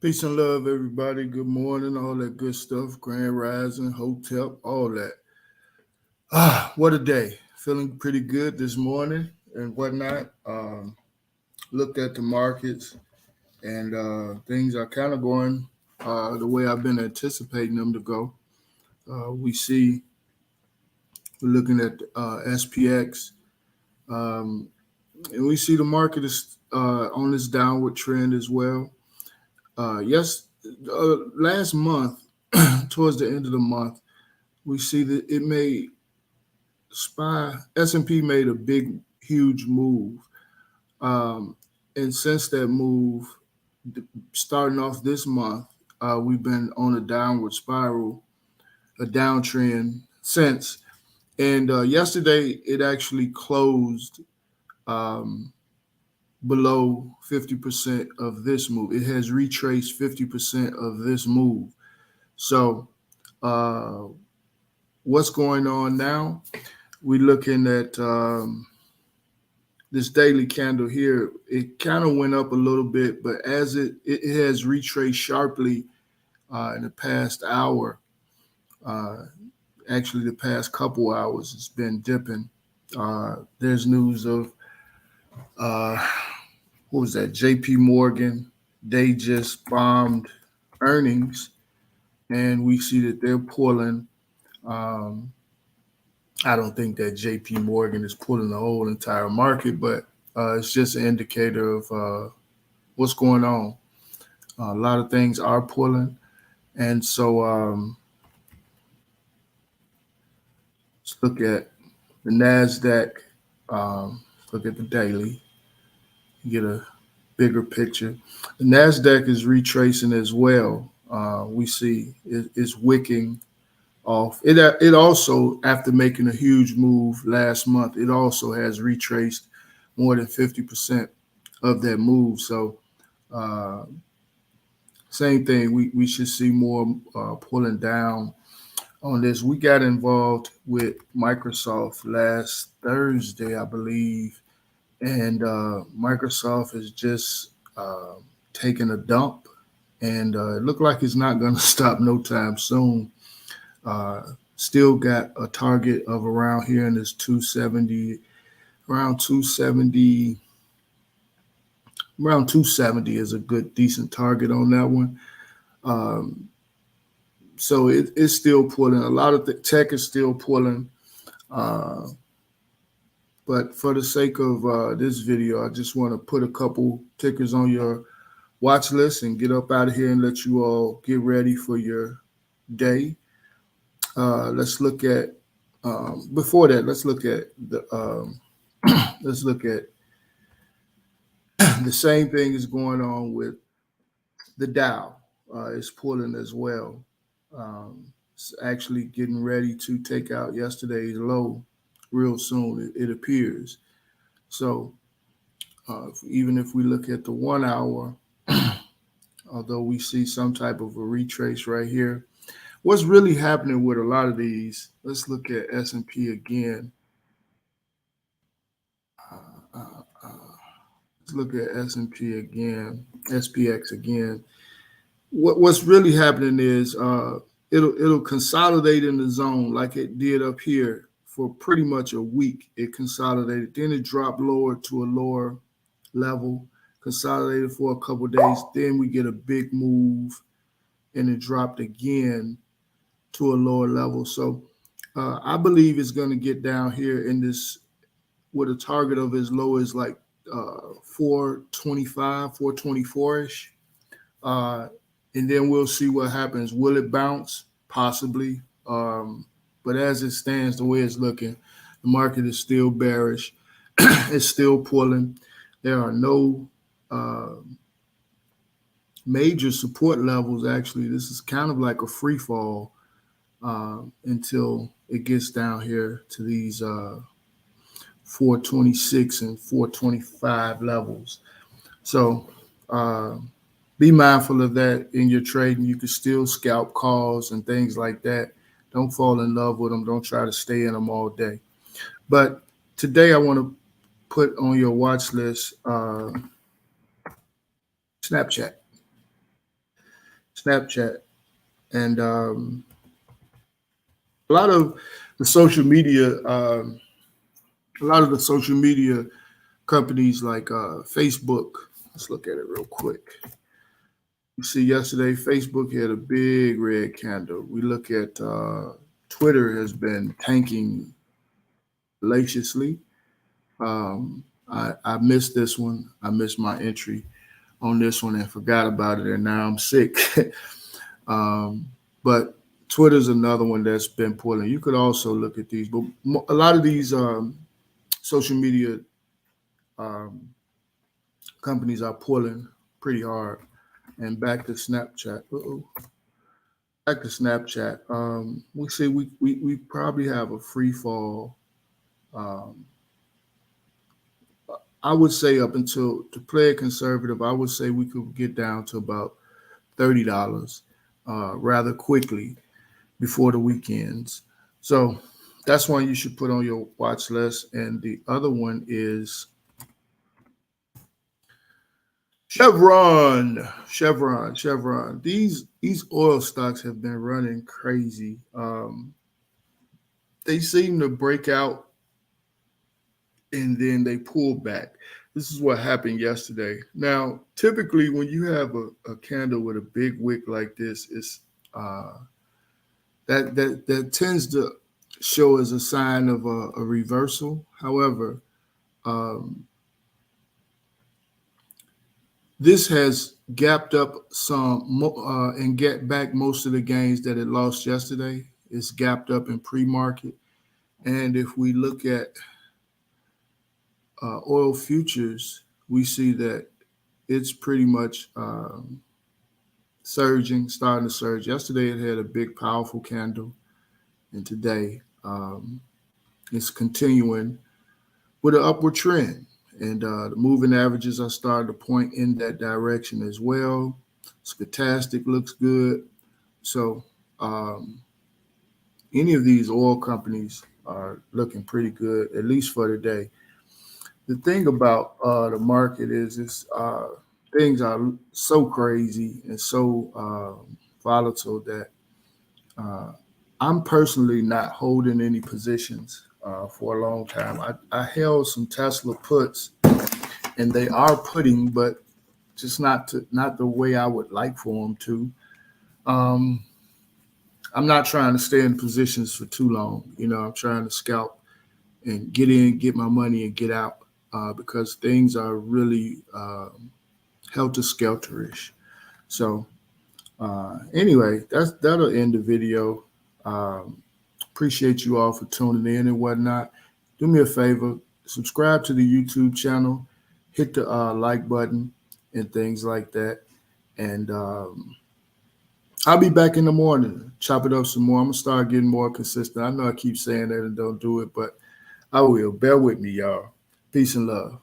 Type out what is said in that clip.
Peace and love, everybody. Good morning, all that good stuff. Grand Rising, Hotel, all that. What a day. Feeling pretty good this morning and whatnot. Looked at the markets and things are kind of going the way I've been anticipating them to go. We're looking at SPX, um, and we see the market is on this downward trend as well. Last month, towards the end of the month, we see that it made S&P made a big, huge move. Um, and since that move, starting off this month, we've been on a downward spiral, a downtrend since. And yesterday, it actually closed um, below 50% of this move. It has retraced 50% of this move. So, uh, what's going on now? We're looking at this daily candle here. It kind of went up a little bit, but as it has retraced sharply in the past hour, uh, actually the past couple hours, it's been dipping. There's news of uh, what was that? J.P. Morgan. They just bombed earnings, and we see that they're pulling. Um, I don't think that J.P. Morgan is pulling the whole entire market, but it's just an indicator of what's going on. A lot of things are pulling, and so let's look at the Nasdaq. Look at the daily. You get a bigger picture. The Nasdaq is retracing as well. We see it's wicking off. It also, after making a huge move last month, it also has retraced more than 50% of that move. So uh, same thing. We should see more pulling down on this. We got involved with Microsoft last Thursday, I believe, and Microsoft is just taking a dump, and it looked like it's not going to stop no time soon. Uh, Still got a target of around here in this 270, around 270, around 270 is a good decent target on that one. Um, so it's still pulling. A lot of the tech is still pulling. Uh, but for the sake of this video, I just want to put a couple tickers on your watch list and get up out of here and let you all get ready for your day. Let's look at before that. Let's look at the let's look at the same thing is going on with the Dow. It's pulling as well. It's actually getting ready to take out yesterday's low real soon. It appears. So even if we look at the 1 hour, although we see some type of a retrace right here, what's really happening with a lot of these? Let's look at S&P again. Uh, uh, uh, let's look at S&P again, SPX again. What's really happening is it'll consolidate in the zone like it did up here for pretty much a week. It consolidated, then it dropped lower to a lower level, consolidated for a couple of days. Then we get a big move, and it dropped again to a lower level. So I believe it's going to get down here in this with a target of as low as like 425, 424-ish. And then we'll see what happens. Will it bounce? Possibly. But as it stands, the way it's looking, the market is still bearish. It's still pulling. There are no major support levels. Actually, this is kind of like a free fall until it gets down here to these 426 and 425 levels. So be mindful of that in your trading. You can still scalp calls and things like that. Don't fall in love with them. Don't try to stay in them all day. But today I want to put on your watch list Snapchat. Snapchat, and a lot of the social media, a lot of the social media companies like Facebook. Let's look at it real quick. You see, yesterday Facebook had a big red candle. We look at Twitter has been tanking voraciously. I missed this one. I missed my entry on this one and forgot about it, and now I'm sick. But Twitter's another one that's been pulling. You could also look at these, but a lot of these social media um, companies are pulling pretty hard. And back to Snapchat. Back to Snapchat. We see we probably have a free fall. Um, I would say up until, to play it conservative, I would say we could get down to about $30 rather quickly before the weekends. So that's one you should put on your watch list. And the other one is Chevron. These oil stocks have been running crazy. They seem to break out and then they pull back. This is what happened yesterday. Now, typically, when you have a candle with a big wick like this, it's that tends to show as a sign of a reversal. However, um, this has gapped up some and get back most of the gains that it lost yesterday. It's gapped up in pre-market. And if we look at oil futures, we see that it's pretty much starting to surge. Yesterday it had a big, powerful candle, and today it's continuing with an upward trend. And the moving averages are starting to point in that direction as well. Stochastic looks good. So any of these oil companies are looking pretty good, at least for today. The thing about the market is things are so crazy and so volatile that uh, I'm personally not holding any positions for a long time. I held some Tesla puts, and they are putting, but just not the way I would like for them to. Um, I'm not trying to stay in positions for too long. I'm trying to scalp and get in, get my money, and get out because things are really helter skelterish. So anyway, that'll end the video. Appreciate you all for tuning in and whatnot. Do me a favor, subscribe to the YouTube channel, hit the like button and things like that. And I'll be back in the morning, chop it up some more. I'm gonna start getting more consistent. I know I keep saying that and don't do it, but I will. Bear with me, y'all. Peace and love.